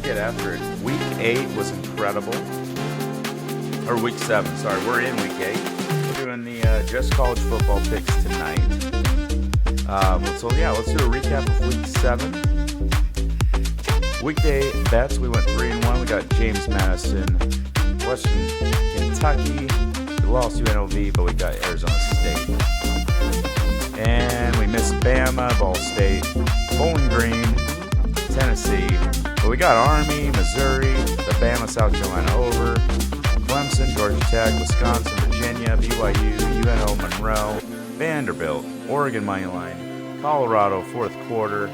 get after it. Week 8 was incredible. Or week 7, sorry. We're in week 8. We're doing the just college football picks tonight. So yeah, let's do a recap of week 7. Weekday bets, we went 3-1. We got James Madison, Western Kentucky. We lost UNLV, but we got Arizona State. And we missed Bama, Ball State, Bowling Green, Tennessee. But we got Army, Missouri, the Bama, South Carolina over, Clemson, Georgia Tech, Wisconsin, Virginia, BYU, UNO, Monroe, Vanderbilt, Oregon moneyline, Colorado, fourth quarter,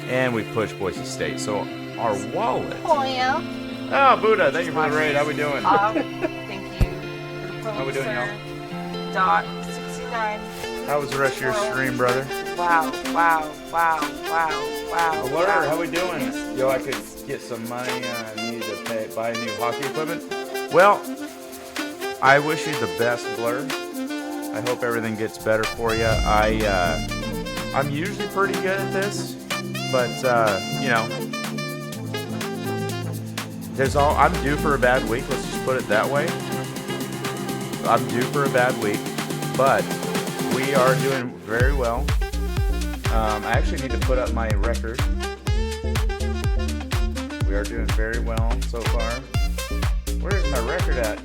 and we pushed Boise State. So our wallet. Oh, yeah. Oh, Buddha, thank you for the raid. How we doing? Thank you. How we doing, y'all? .69. How was the rest of your stream, brother? Wow. Blur, how we doing? Yo, I could get some money. I need to buy new hockey equipment. Well, I wish you the best, Blur. I hope everything gets better for you. I'm usually pretty good at this, but you know, I'm due for a bad week. Let's just put it that way. I'm due for a bad week, but we are doing very well. I actually need to put up my record. We are doing very well so far. Where's my record at?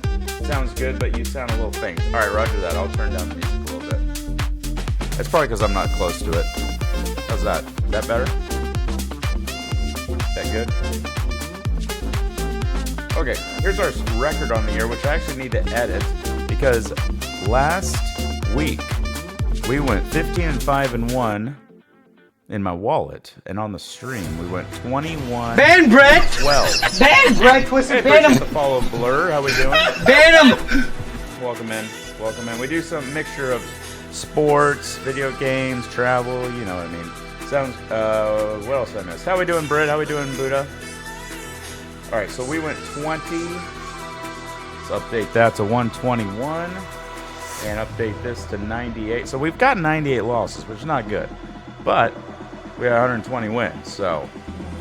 Sounds good, but you sound a little faint. All right, roger that. I'll turn down the music a little bit. It's probably because I'm not close to it. How's that? That better? That good? Okay, here's our record on the year, which I actually need to edit because last week we went 15-5-1 in my wallet, and on the stream we went 21. Ban Brett! 12. Ban Brett! Twisted, Hey, ban him! appreciate the follow, Blur. How we doing? Ban him! Welcome in. Welcome in. We do some mixture of sports, video games, travel. You know what I mean. Sounds. What else did I miss? How we doing, Britt? How we doing, Buddha? All right, so we went 20. Let's update that to 121, and update this to 98. So we've got 98 losses, which is not good, but we had 120 wins, so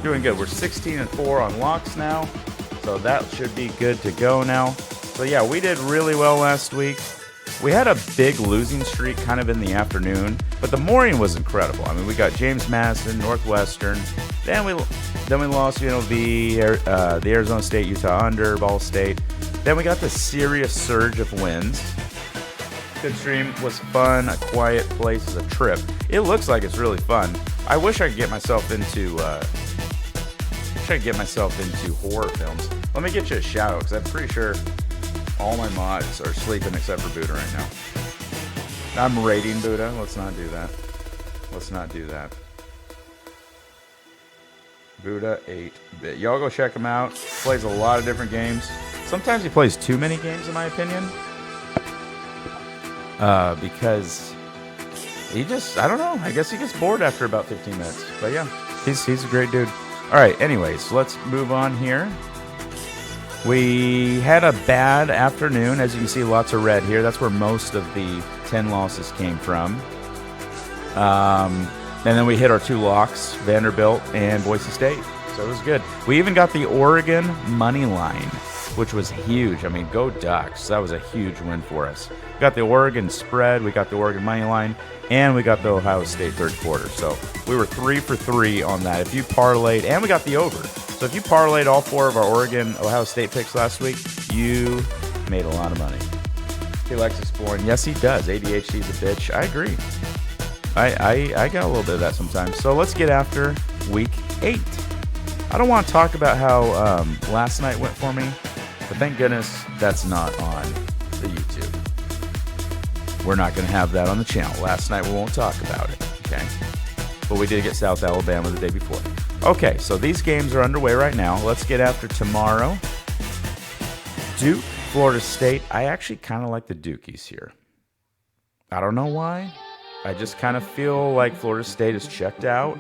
doing good. We're 16-4 on locks now, so that should be good to go now. So yeah, we did really well last week. We had a big losing streak kind of in the afternoon, but the morning was incredible. I mean, we got James Madison, Northwestern, then we lost UNLV, the Arizona State, Utah under, Ball State. Then we got the serious surge of wins. Good stream, was fun. A quiet place is a trip. It looks like it's really fun. I wish I could get myself into horror films. Let me get you a shout out because I'm pretty sure all my mods are sleeping except for Buddha right now. I'm raiding Buddha. Let's not do that. Let's not do that. Buddha 8-bit. Y'all go check him out. Plays a lot of different games. Sometimes he plays too many games, in my opinion. Because he just, I don't know. I guess he gets bored after about 15 minutes. But yeah, he's a great dude. All right, anyways, let's move on here. We had a bad afternoon. As you can see, lots of red here. That's where most of the 10 losses came from. And then we hit our 2 locks, Vanderbilt and Boise State. So it was good. We even got the Oregon money line, which was huge. I mean, go Ducks. That was a huge win for us. We got the Oregon spread, we got the Oregon money line, and we got the Ohio State third quarter. So we were 3 for 3 on that. If you parlayed, and we got the over. So if you parlayed all 4 of our Oregon, Ohio State picks last week, you made a lot of money. He likes exploring. Yes, he does. ADHD's a bitch. I agree. I got a little bit of that sometimes. So let's get after week 8. I don't want to talk about how last night went for me, but thank goodness that's not on the YouTube. We're not going to have that on the channel. Last night we won't talk about it, okay? But we did get South Alabama the day before. Okay, so these games are underway right now. Let's get after tomorrow. Duke, Florida State. I actually kind of like the Dukies here. I don't know why. I just kind of feel like Florida State is checked out.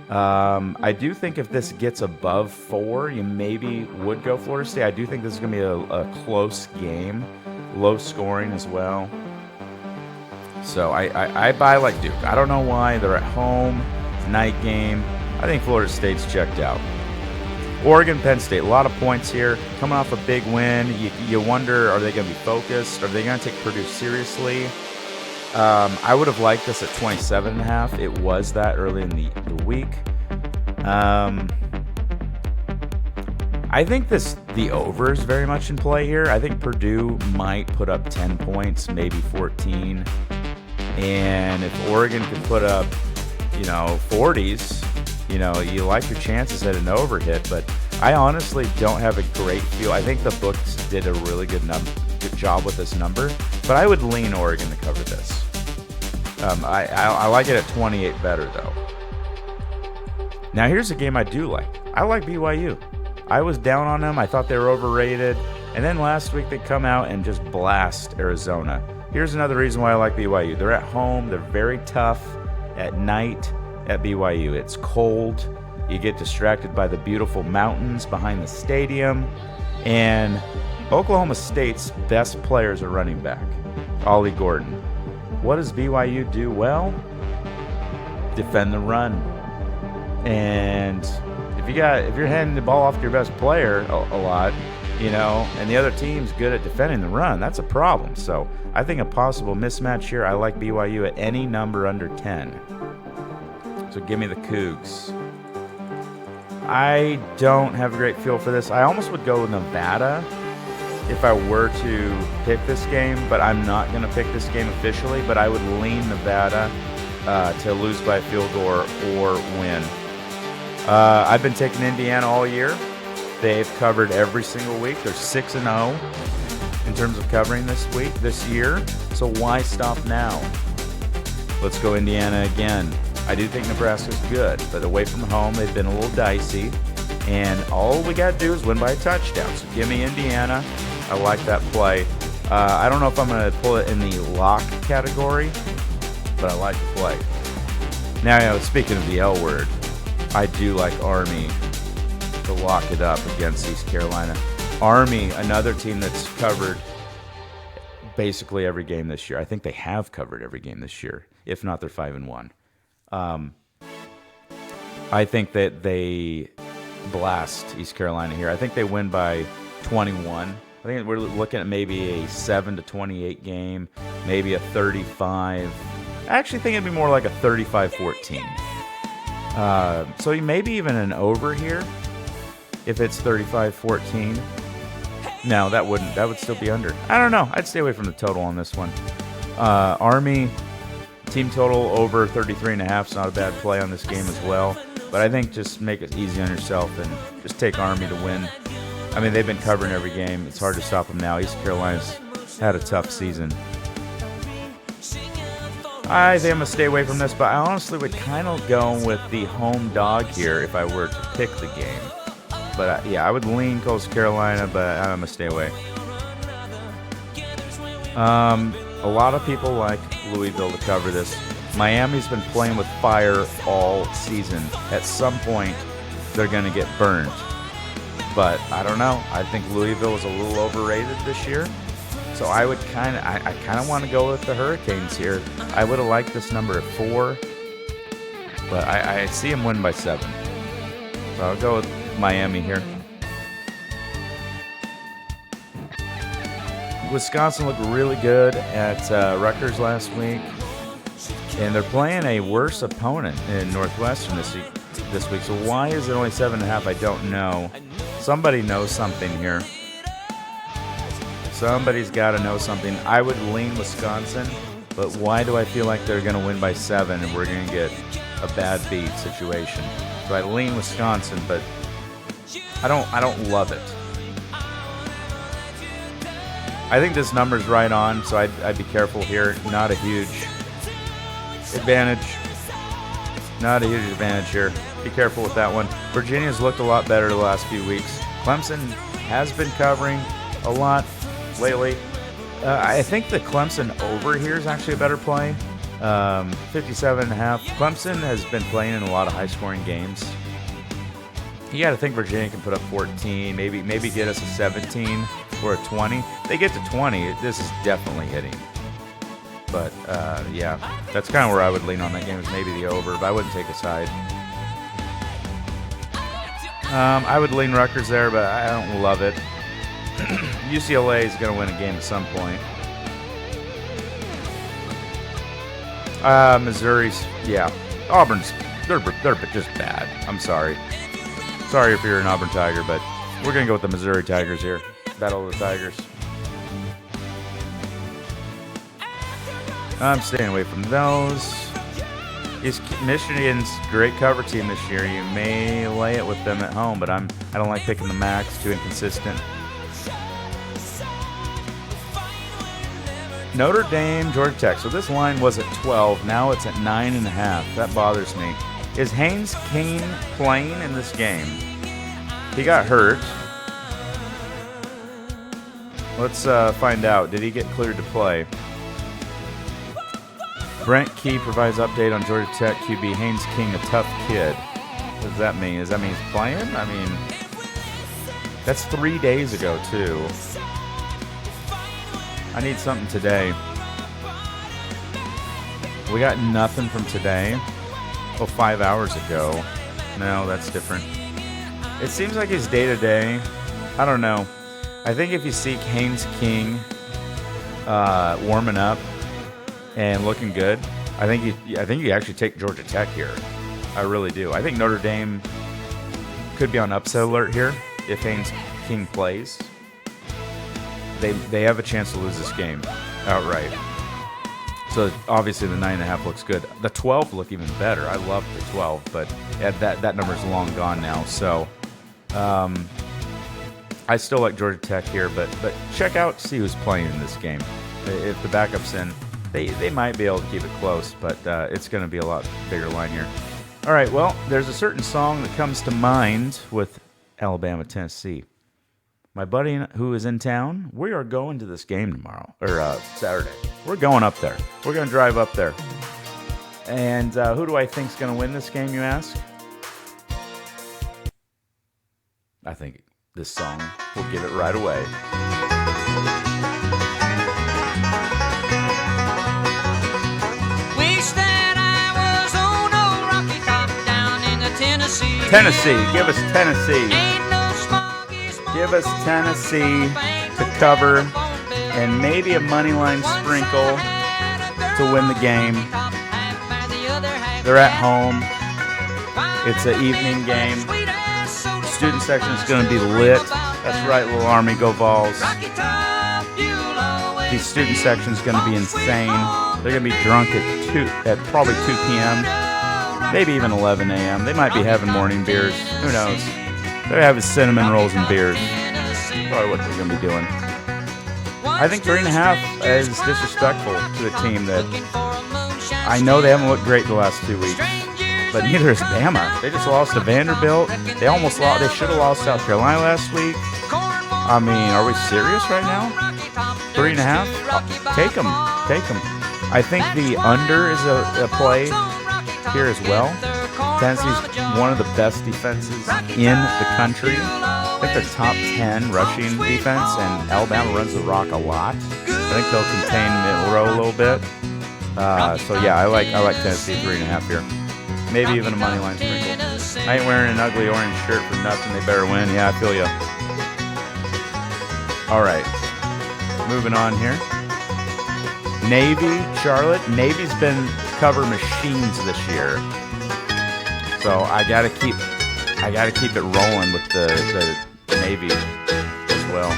I do think if this gets above 4, you maybe would go Florida State. I do think this is going to be a close game, low scoring as well. So I buy like Duke. I don't know why. They're at home, night game. I think Florida State's checked out. Oregon, Penn State, a lot of points here. Coming off a big win, you wonder, are they going to be focused? Are they going to take Purdue seriously? I would have liked this at 27.5. It was that early in the week. I think the over is very much in play here. I think Purdue might put up 10 points, maybe 14. And if Oregon could put up, 40s, you like your chances at an over hit. But I honestly don't have a great feel. I think the books did a really good job with this number. But I would lean Oregon to cover this. I like it at 28 better, though. Now, here's a game I do like. I like BYU. I was down on them. I thought they were overrated. And then last week they come out and just blast Arizona. Here's another reason why I like BYU. They're at home. They're very tough at night at BYU. It's cold. You get distracted by the beautiful mountains behind the stadium. And Oklahoma State's best players are running back, Ollie Gordon. What does BYU do well? Defend the run. And if you're handing the ball off to your best player a lot, and the other team's good at defending the run, that's a problem. So I think a possible mismatch here, I like BYU at any number under 10. So give me the Cougs. I don't have a great feel for this. I almost would go with Nevada if I were to pick this game, but I'm not going to pick this game officially, but I would lean Nevada to lose by a field goal or win. I've been taking Indiana all year. They've covered every single week. They're 6-0 in terms of covering this year. So why stop now? Let's go Indiana again. I do think Nebraska's good, but away from home, they've been a little dicey. And all we got to do is win by a touchdown. So give me Indiana. I like that play. I don't know if I'm going to pull it in the lock category, but I like the play. Now, speaking of the L word, I do like Army to lock it up against East Carolina. Army, another team that's covered basically every game this year. I think they have covered every game this year. If not, they're 5-1. I think that they blast East Carolina here. I think they win by 21. I think we're looking at maybe a 7-28 game, maybe a 35. I actually think it'd be more like a 35-14. So maybe even an over here if it's 35-14. No, that would still be under. I don't know. I'd stay away from the total on this one. Army team total over 33.5 is not a bad play on this game as well. But I think just make it easy on yourself and just take Army to win. I mean, they've been covering every game. It's hard to stop them now. East Carolina's had a tough season. I think I'm going to stay away from this, but I honestly would kind of go with the home dog here if I were to pick the game. But yeah, I would lean Coastal Carolina, but I'm going to stay away. A lot of people like Louisville to cover this. Miami's been playing with fire all season. At some point, they're going to get burned. But I don't know. I think Louisville is a little overrated this year. So I would kind of want to go with the Hurricanes here. I would have liked this number at 4, but I see them win by 7. So I'll go with Miami here. Wisconsin looked really good at Rutgers last week, and they're playing a worse opponent in Northwestern this week. So why is it only 7.5? I don't know. Somebody knows something here. Somebody's got to know something. I would lean Wisconsin, but why do I feel like they're going to win by 7 and we're going to get a bad beat situation? So I lean Wisconsin, but I don't love it. I think this number's right on, so I'd be careful here. Not a huge advantage. Not a huge advantage here. Be careful with that one. Virginia's looked a lot better the last few weeks. Clemson has been covering a lot lately. I think the Clemson over here is actually a better play. 57.5. Clemson has been playing in a lot of high-scoring games. You got to think Virginia can put up 14, maybe get us a 17 or a 20. They get to 20, this is definitely hitting. But, yeah, that's kind of where I would lean on that game, is maybe the over, but I wouldn't take a side. I would lean Rutgers there, but I don't love it. UCLA is going to win a game at some point. Missouri's, yeah. Auburn's, they're just bad. I'm sorry. Sorry if you're an Auburn Tiger, but we're going to go with the Missouri Tigers here. Battle of the Tigers. I'm staying away from those. Is Michigan's great cover team this year. You may lay it with them at home, but I don't like picking the max. Too inconsistent. Notre Dame, Georgia Tech. So this line was at 12. Now it's at 9.5. That bothers me. Is Haynes King playing in this game? He got hurt. Let's find out. Did he get cleared to play? Brent Key provides update on Georgia Tech QB Haynes King, a tough kid. What does that mean? Does that mean he's playing? I mean, that's 3 days ago, too. I need something today. We got nothing from today. Oh, 5 hours ago. No, that's different. It seems like he's day-to-day. I don't know. I think if you seek Haynes King warming up and looking good, I think you actually take Georgia Tech here. I really do. I think Notre Dame could be on upset alert here if Haynes King plays. They have a chance to lose this game outright. So obviously the 9.5 looks good. The 12 look even better. I love the 12, but that number's long gone now. So I still like Georgia Tech here, but check out, see who's playing in this game. If the backup's in, they might be able to keep it close, but it's going to be a lot bigger line here. All right, well, there's a certain song that comes to mind with Alabama, Tennessee. My buddy who is in town, we are going to this game tomorrow, or Saturday. We're going up there. We're going to drive up there. And who do I think is going to win this game, you ask? I think this song will give it right away. Wish that I was on a rocky top down in the Tennessee. Tennessee, give us Tennessee. Ain't no smoggy smoke. Give us Tennessee to cover and maybe a moneyline sprinkle to win the game. They're at home. It's an evening game. Student section is going to be lit. That's right, little Army, go Vols. The student section is going to be insane. They're going to be drunk at probably 2 p.m., maybe even 11 a.m. They might be having morning beers. Who knows? They're having cinnamon rolls and beers. Probably what they're going to be doing. I think 3.5 is disrespectful to a team that I know they haven't looked great the last 2 weeks, but neither is Bama. They just lost to Vanderbilt. They almost lost. They should have lost South Carolina last week. I mean, are we serious right now? 3.5? Take them. Take them. I think the under is a play here as well. Tennessee's one of the best defenses in the country. I think they're top 10 rushing defense, and Alabama runs the rock a lot. I think they'll contain middle row a little bit. So yeah, I like Tennessee 3.5 here. Maybe even a money line sprinkle. I ain't wearing an ugly orange shirt for nothing. They better win. Yeah, I feel you. All right, moving on here. Navy, Charlotte. Navy's been cover machines this year, so I gotta keep it rolling with the Navy as well.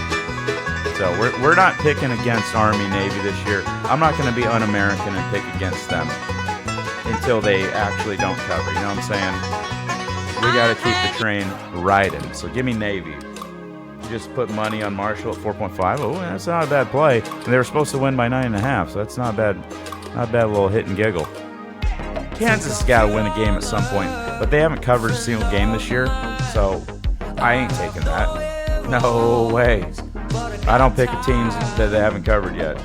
So we're not picking against Army Navy this year. I'm not going to be un-American and pick against them until they actually don't cover. You know what I'm saying? We got to keep the train riding. So give me Navy. You just put money on Marshall at 4.5. Oh, that's not a bad play. And they were supposed to win by 9.5, so that's not bad. Not a bad little hit and giggle. Kansas has got to win a game at some point, but they haven't covered a single game this year, so I ain't taking that. No way. I don't pick teams that they haven't covered yet,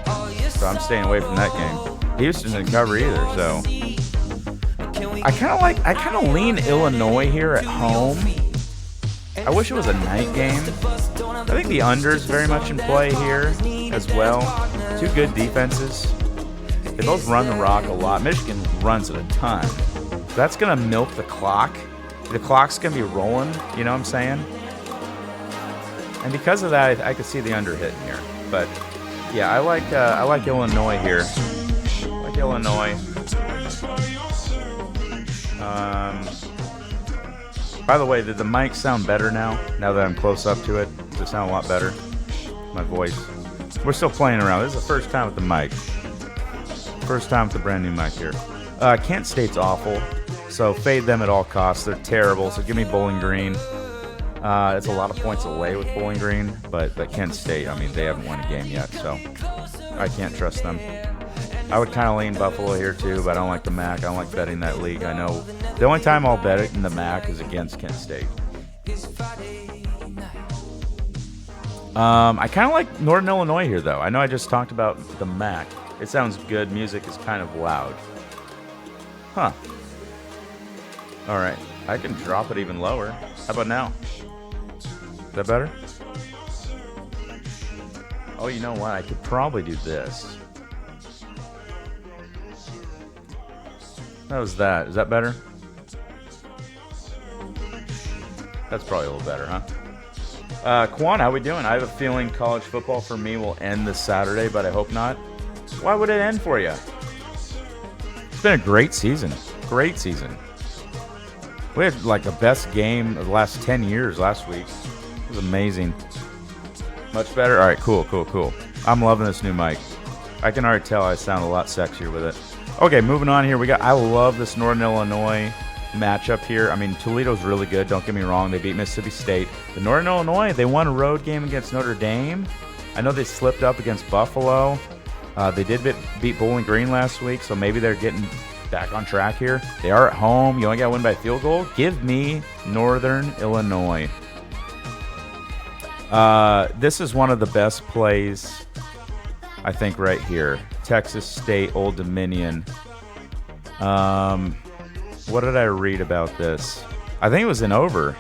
so I'm staying away from that game. Houston didn't cover either, so I kind of lean Illinois here at home. I wish it was a night game. I think the under is very much in play here as well. Two good defenses. They both run the rock a lot. Michigan runs it a ton. That's going to milk the clock the clock's going to be rolling, you know what I'm saying? And because of that, I could see the under hitting here. But, yeah, I like Illinois here. I like Illinois. By the way, did the mic sound better now? Now that I'm close up to it, does it sound a lot better? My voice. We're still playing around. This is the first time with the mic. First time with the brand new mic here. Kent State's awful, so fade them at all costs. They're terrible, so give me Bowling Green. It's a lot of points away with Bowling Green, but Kent State, I mean, they haven't won a game yet, so I can't trust them. I would kind of lean Buffalo here too, but I don't like the MAC. I don't like betting that league. I know the only time I'll bet it in the MAC is against Kent State. I kind of like Northern Illinois here, though. I know I just talked about the MAC. It sounds good. Music is kind of loud. Huh. All right. I can drop it even lower. How about now? Is that better? Oh, you know what? I could probably do this. How was that? Is that better? That's probably a little better, huh? Quan, how we doing? I have a feeling college football for me will end this Saturday, but I hope not. Why would it end for you? It's been a great season. Great season. We had like the best game of the last 10 years last week. It was amazing. Much better? All right, cool. I'm loving this new mic. I can already tell I sound a lot sexier with it. Okay, moving on here. I love this Northern Illinois matchup here. I mean, Toledo's really good. Don't get me wrong. They beat Mississippi State. The Northern Illinois, they won a road game against Notre Dame. I know they slipped up against Buffalo. They did beat Bowling Green last week, so maybe they're getting back on track here. They are at home. You only got to win by field goal. Give me Northern Illinois. This is one of the best plays, I think, right here. Texas State, Old Dominion. What did I read about this? I think it was an over.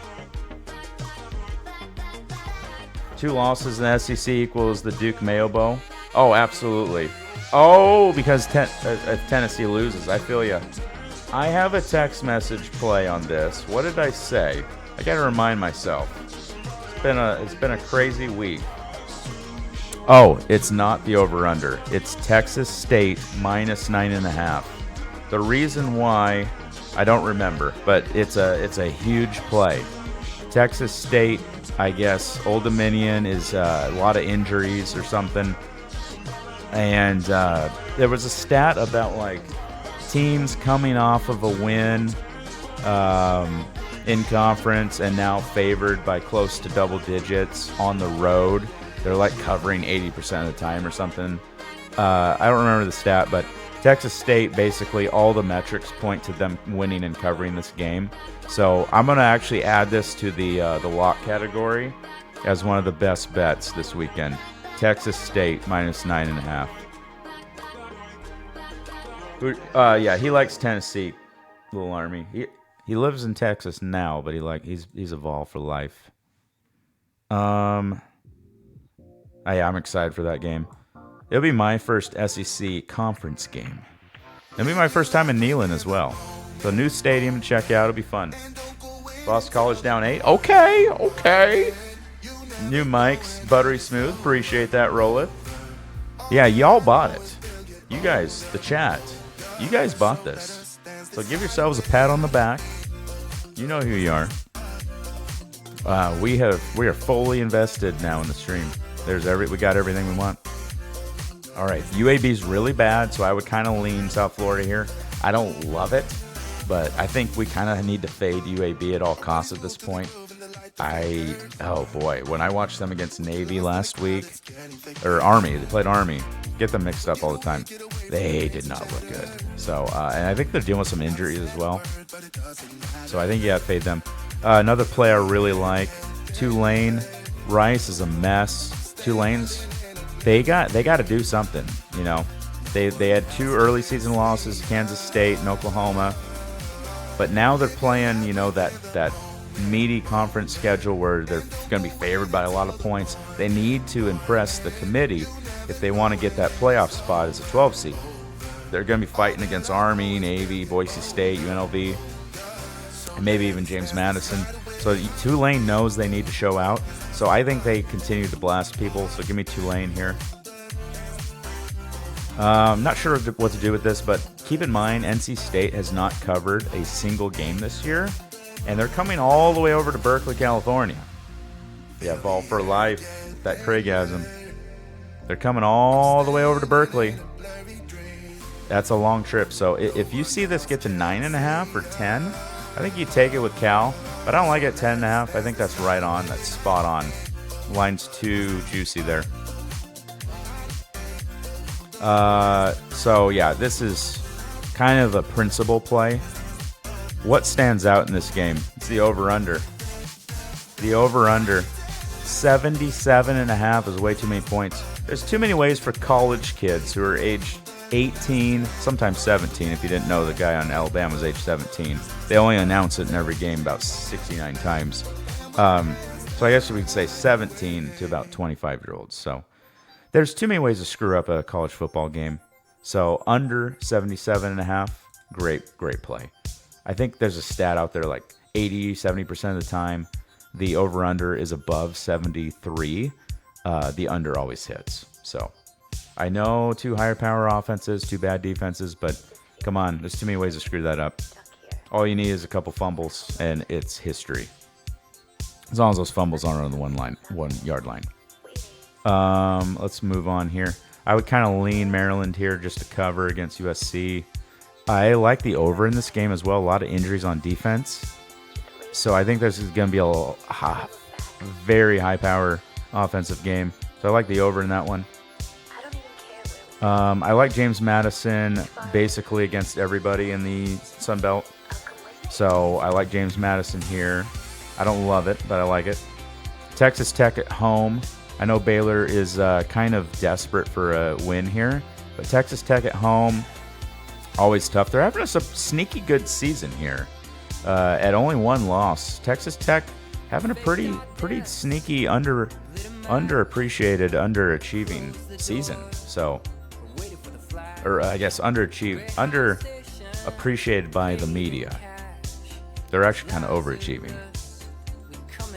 2 losses in the SEC equals the Duke Mayo Bowl. Oh, absolutely. Oh, because if Tennessee loses, I feel you. I have a text message play on this. What did I say? I got to remind myself. It's been a crazy week. Oh, it's not the over-under. It's Texas State minus 9.5. The reason why, I don't remember, but it's a huge play. Texas State, I guess, Old Dominion is a lot of injuries or something. And there was a stat about like teams coming off of a win in conference and now favored by close to double digits on the road. They're like covering 80% of the time or something. I don't remember the stat, but Texas State, basically all the metrics point to them winning and covering this game. So I'm going to actually add this to the lock category as one of the best bets this weekend. Texas State minus 9.5. Yeah, he likes Tennessee, Little Army. He lives in Texas now, but he's a Vol for life. Yeah, I'm excited for that game. It'll be my first SEC conference game. It'll be my first time in Neyland as well. So new stadium to check out. It'll be fun. Boston College down 8. Okay. New mics, buttery smooth. Appreciate that, Rollith. Yeah, y'all bought it. You guys, the chat, you guys bought this. So give yourselves a pat on the back. You know who you are. We are fully invested now in the stream. We got everything we want. All right, UAB's really bad, so I would kind of lean South Florida here. I don't love it, but I think we kind of need to fade UAB at all costs at this point. Oh boy, when I watched them against Navy last week, or Army, they played Army. Get them mixed up all the time. They did not look good. So, and I think they're dealing with some injuries as well. So I think you have to fade them. Another play I really like, Tulane. Rice is a mess. Tulane's, they got to do something. You know, they had 2 early season losses, Kansas State and Oklahoma, but now they're playing, you know, that meaty conference schedule where they're going to be favored by a lot of points. They need to impress the committee if they want to get that playoff spot as a 12 seed. They're going to be fighting against Army, Navy, Boise State, UNLV. and maybe even James Madison. So Tulane knows they need to show out. So I think they continue to blast people. So give me Tulane here. I'm not sure what to do with this, but keep in mind NC State has not covered a single game this year, and they're coming all the way over to Berkeley, California. Yeah, Ball for Life, that Craigasm. They're coming all the way over to Berkeley. That's a long trip. So if you see this get to 9.5 or 10, I think you take it with Cal. But I don't like it 10.5. I think that's right on. That's spot on. Line's too juicy there. So yeah, this is kind of a principal play. What stands out in this game? It's the over-under. The over-under. 77.5 is way too many points. There's too many ways for college kids who are aged 18, sometimes 17. If you didn't know, the guy on Alabama was age 17. They only announce it in every game about 69 times. So I guess we could say 17 to about 25-year-olds. So there's too many ways to screw up a college football game. So under 77.5, great play. I think there's a stat out there like 80, 70% of the time, the over-under is above 73. The under always hits. So I know 2 higher power offenses, 2 bad defenses, but come on, there's too many ways to screw that up. All you need is a couple fumbles, and it's history. As long as those fumbles aren't on the 1 yard line. Let's move on here. I would kind of lean Maryland here just to cover against USC. I like the over in this game as well. A lot of injuries on defense. So I think this is going to be a very high power offensive game. So I like the over in that one. I like James Madison basically against everybody in the Sun Belt. So I like James Madison here. I don't love it, but I like it. Texas Tech at home. I know Baylor is kind of desperate for a win here, but Texas Tech at home, always tough. They're having a sneaky good season here at only 1 loss. Texas Tech having a pretty sneaky underappreciated, underachieving season. So, or I guess underappreciated by the media. They're actually kind of overachieving.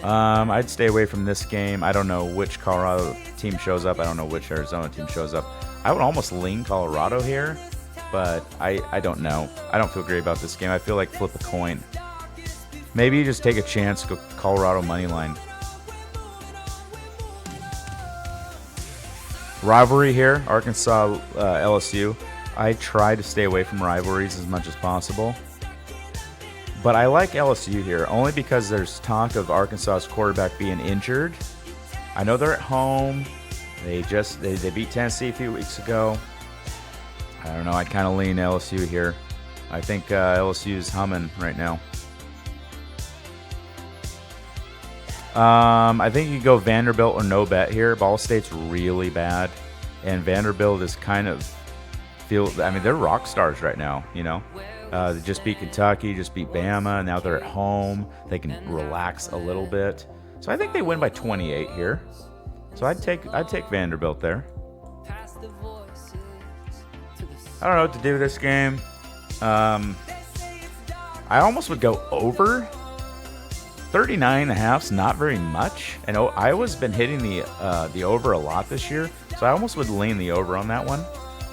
I'd stay away from this game. I don't know which Colorado team shows up. I don't know which Arizona team shows up. I would almost lean Colorado here, but I don't know. I don't feel great about this game. I feel like flip a coin. Maybe you just take a chance, go Colorado money line. Rivalry here, Arkansas, LSU. I try to stay away from rivalries as much as possible. But I like LSU here, only because there's talk of Arkansas's quarterback being injured. I know they're at home. They beat Tennessee a few weeks ago. I don't know. I'd kind of lean LSU here. I think LSU is humming right now. I think you go Vanderbilt or no bet here. Ball State's really bad, and Vanderbilt is kind of they're rock stars right now, you know. They just beat Kentucky, just beat Bama, and now they're at home. They can relax a little bit. So I think they win by 28 here. So I'd take Vanderbilt there. I don't know what to do with this game. I almost would go over. 39.5's not very much. And Iowa's been hitting the over a lot this year, so I almost would lean the over on that one.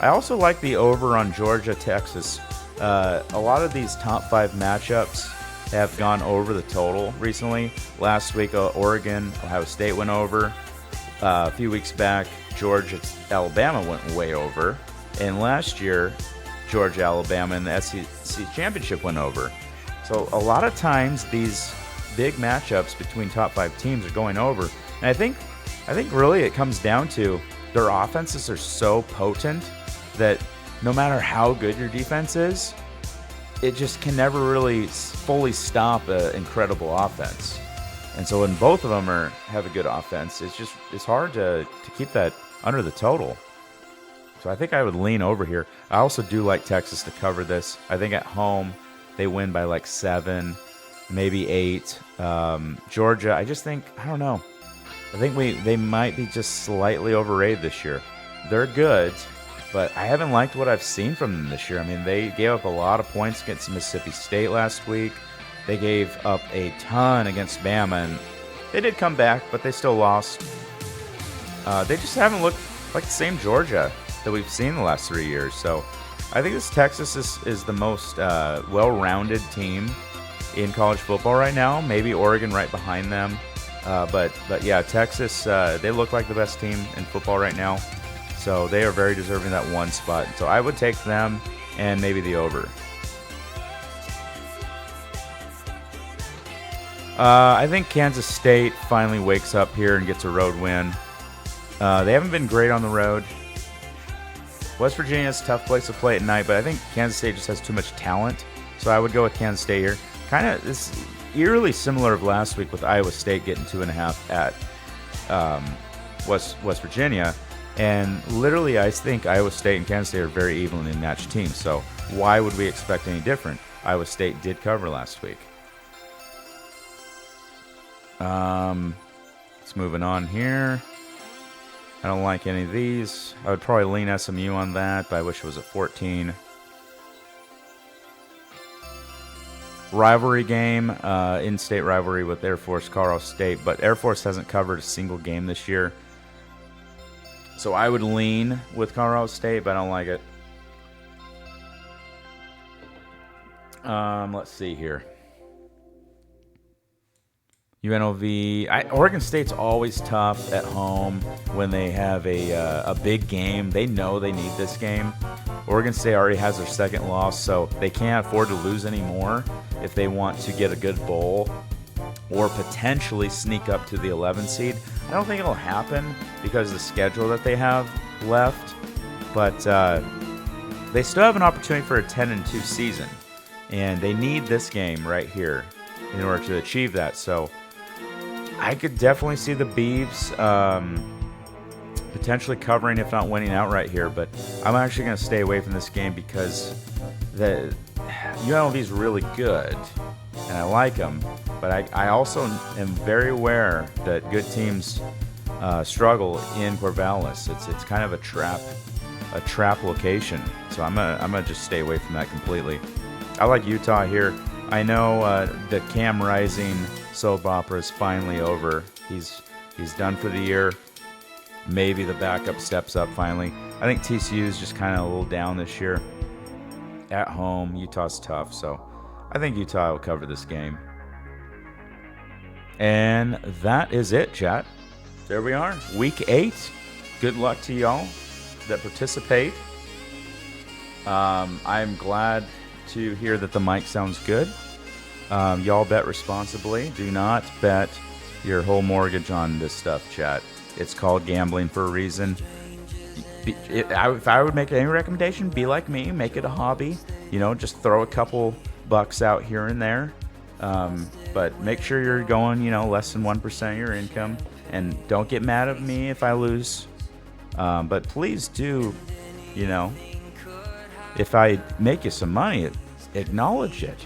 I also like the over on Georgia, Texas. A lot of these top 5 matchups have gone over the total recently. Last week, Oregon, Ohio State went over. A few weeks back, Georgia, Alabama went way over. And last year, Georgia, Alabama in the SEC Championship went over. So a lot of times these big matchups between top 5 teams are going over. And I think really it comes down to their offenses are so potent that no matter how good your defense is, it just can never really fully stop an incredible offense. And so when both of them have a good offense, it's hard to keep that under the total. So I think I would lean over here. I also do like Texas to cover this. I think at home they win by like 7, maybe 8. Georgia, I don't know. I think they might be just slightly overrated this year. They're good, but I haven't liked what I've seen from them this year. I mean, they gave up a lot of points against Mississippi State last week. They gave up a ton against Bama, and they did come back, but they still lost. They just haven't looked like the same Georgia that we've seen the last 3 years. So I think this Texas is the most well-rounded team in college football right now. Maybe Oregon right behind them. But yeah, Texas, they look like the best team in football right now. So they are very deserving of that one spot. So I would take them and maybe the over. I think Kansas State finally wakes up here and gets a road win. They haven't been great on the road. West Virginia is a tough place to play at night, but I think Kansas State just has too much talent. So I would go with Kansas State here. Kind of this eerily similar of last week with Iowa State getting 2.5 at West Virginia. And literally, I think Iowa State and Kansas State are very evenly matched teams. So why would we expect any different? Iowa State did cover last week. Let's moving on here. I don't like any of these. I would probably lean SMU on that, but I wish it was at 14. Rivalry game, in-state rivalry with Air Force, Colorado State, but Air Force hasn't covered a single game this year. So I would lean with Colorado State, but I don't like it. Let's see here. UNLV. Oregon State's always tough at home when they have a big game. They know they need this game. Oregon State already has their second loss, so they can't afford to lose anymore if they want to get a good bowl or potentially sneak up to the 11 seed. I don't think it'll happen because of the schedule that they have left, but they still have an opportunity for a 10-2 season, and they need this game right here in order to achieve that. So I could definitely see the Beavs potentially covering, if not winning outright here, but I'm actually going to stay away from this game because the UNLV is really good, and I like them, but I also am very aware that good teams struggle in Corvallis. It's kind of a trap location, so I'm gonna just stay away from that completely. I like Utah here. I know the Cam Rising soap opera is finally over. He's done for the year. Maybe the backup steps up finally. I think TCU is just kind of a little down this year. At home, Utah's tough, so I think Utah will cover this game. And that is it, chat. There we are. Week 8. Good luck to y'all that participate. I'm glad to hear that the mic sounds good. Y'all bet responsibly. Do not bet your whole mortgage on this stuff, chat. It's called gambling for a reason. If I would make any recommendation, be like me. Make it a hobby. Just throw a couple bucks out here and there. But make sure you're going, less than 1% of your income. And don't get mad at me if I lose. But please do, if I make you some money, acknowledge it.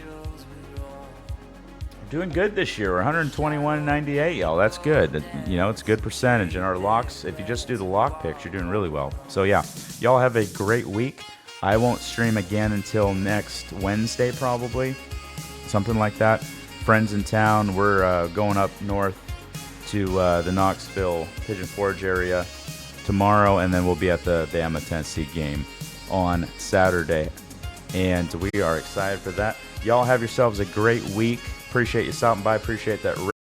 Doing good this year. We're 121.98, y'all. That's good. It's a good percentage. And our locks, if you just do the lock picks, you're doing really well. So, yeah, y'all have a great week. I won't stream again until next Wednesday, probably. Something like that. Friends in town. We're going up north to the Knoxville Pigeon Forge area tomorrow, and then we'll be at the Bama Tennessee game on Saturday. And we are excited for that. Y'all have yourselves a great week. Appreciate you stopping by. Appreciate that